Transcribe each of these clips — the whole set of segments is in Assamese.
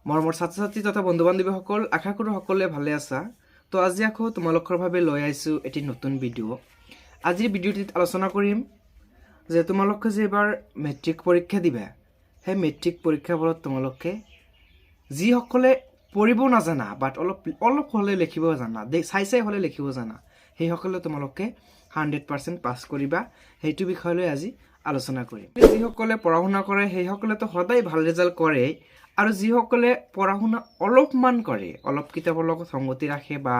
মৰমৰ ছাত্ৰ ছাত্ৰী তথা বন্ধু বান্ধৱীসকল আশা কৰোঁ সকলোৱে ভালে আছা। তো আজি আকৌ তোমালোকৰ বাবে লৈ আহিছোঁ এটি নতুন ভিডিঅ'। আজিৰ ভিডিঅ'টিত আলোচনা কৰিম যে তোমালোকে যে এবাৰ মেট্ৰিক পৰীক্ষা দিবা, সেই মেট্ৰিক পৰীক্ষাবোৰত তোমালোকে যিসকলে পঢ়িব নাজানা বাট অলপ হ'লে লিখিব জানা, চাই হ'লে লিখিব জানা, সেইসকলে তোমালোকে 100% পাছ কৰিবা। সেইটো বিষয় লৈ আজি আলোচনা কৰিম। যিসকলে পঢ়া শুনা কৰে সেইসকলেতো সদায় ভাল ৰিজাল্ট কৰে, আৰু যিসকলে পঢ়া শুনা অলপমান কৰে, অলপ কিতাপৰ লগত সংগতি ৰাখে বা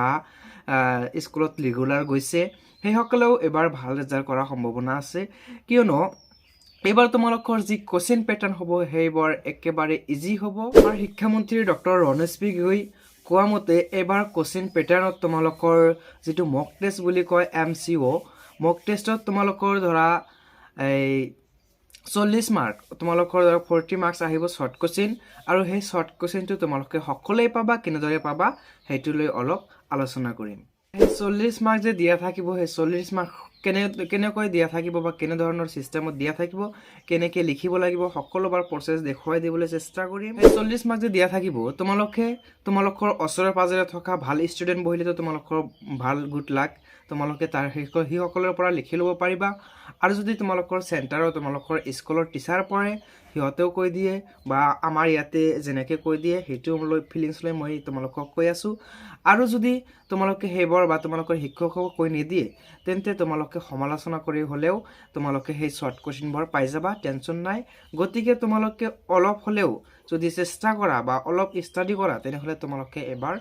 স্কুলত ৰেগুলাৰ গৈছে, সেইসকলেও এবাৰ ভাল ৰিজাল্ট কৰাৰ সম্ভাৱনা আছে। কিয়নো এইবাৰ তোমালোকৰ যি কোৱেশ্চন পেটাৰ্ণ হ'ব সেইবোৰ একেবাৰে ইজি হ'ব। আমাৰ শিক্ষামন্ত্ৰী ডক্টৰ ৰণেশ পেগুই কোৱা মতে এইবাৰ কোৱেশ্চন পেটাৰ্ণত তোমালোকৰ যিটো মক টেষ্ট বুলি কয় MCO, মক টেষ্টত তোমালোকৰ ধৰা 40 মাৰ্ক, তোমালোকৰ 40 মাৰ্কছ আহিব শ্বৰ্ট কুৱেশ্চন, আৰু সেই শ্বৰ্ট কুৱেশ্চনটো তোমালোকে সকলোৱে পাবা। কেনেদৰে পাবা সেইটো লৈ অলপ আলোচনা কৰিম। সেই 40 মাৰ্ক যে দিয়া থাকিব, সেই 40 মাৰ্ক কেনেকৈ দিয়া থাকিব বা কেনেধৰণৰ চিষ্টেমত দিয়া থাকিব, কেনেকৈ লিখিব লাগিব, সকলোবাৰ প্ৰচেছ দেখুৱাই দিবলৈ চেষ্টা কৰিম। সেই 40 মাৰ্ক যে দিয়া থাকিব, তোমালোকৰ ওচৰে পাজৰে থকা ভাল ষ্টুডেণ্ট বহিলেতো তোমালোকৰ ভাল গুড লাক, তোমালোকে তাৰ সেইসকলৰ পৰা লিখি ল'ব পাৰিবা। আৰু যদি তোমালোকৰ চেণ্টাৰত তোমালোকৰ স্কুলৰ টিচাৰ পঢ়ে, সিহঁতেও কৈ দিয়ে বা আমাৰ ইয়াতে যেনেকৈ কৈ দিয়ে সেইটো লৈ ফিলিংছ লৈ মই তোমালোকক কৈ আছোঁ। আৰু যদি তোমালোকে সেইবোৰ বা তোমালোকৰ শিক্ষকক কৈ নিদিয়ে, তেন্তে তোমালোকে সমালোচনা কৰি হ'লেও তোমালোকে সেই শ্বৰ্ট কুৱেশ্চনবোৰ পাই যাবা, টেনশ্যন নাই। গতিকে তোমালোকে অলপ হ'লেও যদি চেষ্টা কৰা বা অলপ ষ্টাডি কৰা, তেনেহ'লে তোমালোকে এবাৰ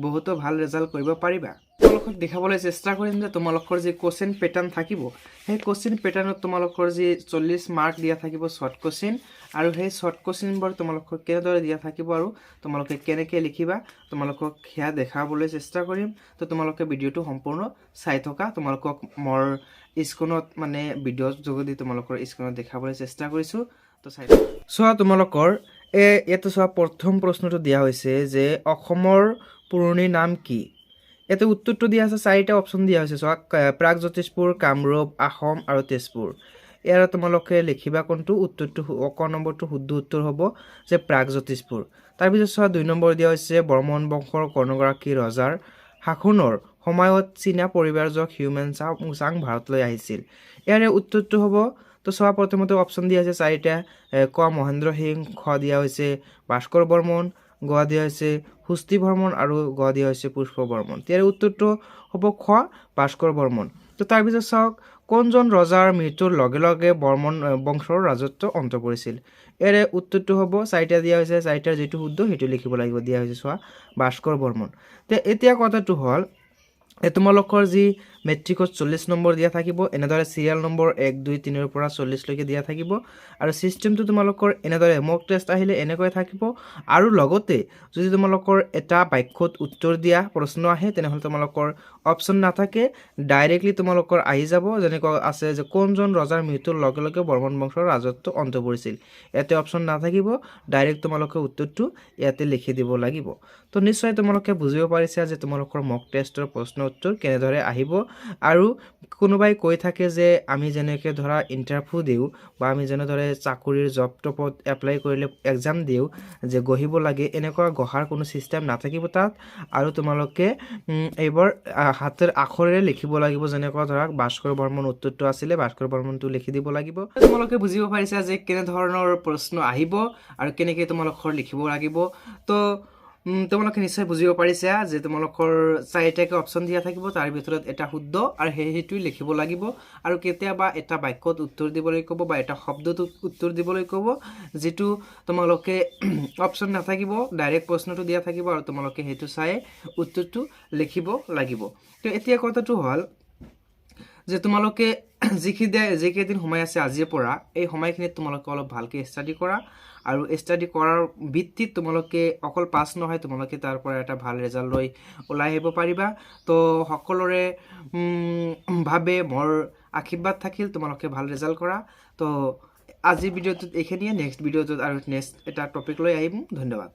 বহুতো ভাল ৰিজাল্ট কৰিব পাৰিবা। তোমালোকক দেখাবলৈ চেষ্টা কৰিম যে তোমালোকৰ যি কুৱেশ্চন পেটাৰ্ণ থাকিব, সেই কুৱেশ্চন পেটাৰ্ণত তোমালোকৰ যি 40 মাৰ্ক দিয়া থাকিব শ্বৰ্ট কুৱেশ্চন, আৰু সেই শ্বৰ্ট কুৱেশ্চনবোৰ তোমালোকক কেনেদৰে দিয়া থাকিব আৰু তোমালোকে কেনেকৈ লিখিবা, তোমালোকক সেয়া দেখাবলৈ চেষ্টা কৰিম। তো তোমালোকে ভিডিঅ'টো সম্পূৰ্ণ চাই থকা। তোমালোকক মোৰ স্ক্ৰীনত মানে ভিডিঅ'ৰ যোগেদি তোমালোকৰ স্ক্ৰীনত দেখাবলৈ চেষ্টা কৰিছোঁ। তো চাই চোৱা, তোমালোকৰ ইয়াতে চোৱা, প্ৰথম প্ৰশ্নটো দিয়া হৈছে যে অসমৰ পুৰণি নাম কি? ইয়াতে উত্তৰটো দিয়া আছে, 4টা অপশ্যন দিয়া হৈছে। চোৱা, প্ৰাগজ্যোতিষপুৰ, কামৰূপ, আহোম আৰু তেজপুৰ। ইয়াৰ তোমালোকে লিখিবা কোনটো। উত্তৰটো ক নম্বৰটো শুদ্ধ উত্তৰ হ'ব যে প্ৰাগজ্যোতিষপুৰ। তাৰপিছত চোৱা, 2 নম্বৰ দিয়া হৈছে বৰ্মন বংশৰ কোনগৰাকী ৰজাৰ শাসনৰ সময়ত চীনা পৰিব্ৰাজক হিউমেন চাং ভাৰতলৈ আহিছিল? ইয়াৰে উত্তৰটো হ'ব, তো চোৱা, প্ৰথমতে অপশ্যন দিয়া হৈছে 4টা। ক মহেন্দ্ৰ সিং, খ দিয়া হৈছে ভাস্কৰ বৰ্মন, গ দিয়া হৈছে সুস্থি বৰ্মন, আৰু গ দিয়া হৈছে পুষ্প বৰ্মন। ইয়াৰ উত্তৰটো হ'ব খ ভাস্কৰ বৰ্মন। তো তাৰপিছত চাওক, কোনজন ৰজাৰ মৃত্যুৰ লগে লগে বৰ্মন বংশৰ ৰাজত্ব অন্ত পৰিছিল? ইয়াৰে উত্তৰটো হ'ব, 4টা দিয়া হৈছে, 4টাৰ যিটো শুদ্ধ সেইটো লিখিব লাগিব। দিয়া হৈছে চোৱা, ভাস্কৰ বৰ্মন। তে এতিয়া কথাটো হ'ল, তোমালোকৰ যি মেট্ৰিকত 40 নম্বৰ দিয়া থাকিব, এনেদৰে চিৰিয়েল নম্বৰ 1, 2, 3ৰ পৰা 40লৈকে দিয়া থাকিব, আৰু ছিষ্টেমটো তোমালোকৰ এনেদৰে মক টেষ্ট আহিলে এনেকৈ থাকিব। আৰু লগতে যদি তোমালোকৰ এটা বাক্যত উত্তৰ দিয়া প্ৰশ্ন আহে, তেনেহ'লে তোমালোকৰ অপশ্যন নাথাকে, ডাইৰেক্টলি তোমালোকৰ আহি যাব। যেনেকৈ আছে যে কোনজন ৰজাৰ মৃত্যুৰ লগে লগে বৰ্মন বংশৰ ৰাজত্ব অন্ত পৰিছিল, ইয়াতে অপশ্যন নাথাকিব, ডাইৰেক্ট তোমালোকে উত্তৰটো ইয়াতে লিখি দিব লাগিব। তো নিশ্চয় তোমালোকে বুজিব পাৰিছা যে তোমালোকৰ মক টেষ্টৰ প্ৰশ্ন উত্তৰ কেনেদৰে আহিব। আৰু কোনোবাই কৈ থাকে যে আমি যেনেকৈ ধৰা ইণ্টাৰভিউ দিওঁ বা আমি যেনেদৰে চাকৰিৰ জব টপত এপ্লাই কৰিলে এক্সাম দিওঁ যে গঢ়িব লাগে, এনেকুৱা গঢ়াৰ কোনো ছিষ্টেম নাথাকিব তাত। আৰু তোমালোকে এইবোৰ হাতেৰ আখৰেৰে লিখিব লাগিব। যেনেকুৱা ধৰক ভাস্কৰ বৰ্মন উত্তৰটো আছিলে, ভাস্কৰ বৰ্মনটো লিখি দিব লাগিব। তোমালোকে বুজিব পাৰিছা যে কেনেধৰণৰ প্ৰশ্ন আহিব আৰু কেনেকৈ তোমালোকৰ লিখিব লাগিব। তো তোমালোকে নিশ্চয় বুজিব পাৰিছা যে তোমালোকৰ 4টাকে অপশ্যন দিয়া থাকিব, তাৰ ভিতৰত এটা শুদ্ধ, আৰু সেইটোৱে লিখিব লাগিব। আৰু কেতিয়াবা এটা বাক্যত উত্তৰ দিবলৈ ক'ব বা এটা শব্দত উত্তৰ দিবলৈ ক'ব, যিটো তোমালোকে অপশ্যন নাথাকিব, ডাইৰেক্ট প্ৰশ্নটো দিয়া থাকিব, আৰু তোমালোকে সেইটো চাই উত্তৰটো লিখিব লাগিব। তো এতিয়া কথাটো হ'ল যে তোমালোকে যিকেইদিন সময় আছে আজিৰ পৰা, এই সময়খিনিত তোমালোকে অলপ ভালকৈ ষ্টাডি কৰা, আৰু ষ্টাডি কৰাৰ ভিত্তিত তোমালোকে অকল পাছ নহয়, তোমালোকে তাৰ পৰা এটা ভাল ৰিজাল্ট লৈ ওলাই আহিব পাৰিবা। তো সকলোৰে ভাৱে মোৰ আশীৰ্বাদ থাকিল, তোমালোকে ভাল ৰিজাল্ট কৰা। তো আজিৰ ভিডিঅ'টোত এইখিনিয়ে, নেক্সট ভিডিঅ'টোত আৰু নেক্সট এটা টপিক লৈ আহিম। ধন্যবাদ।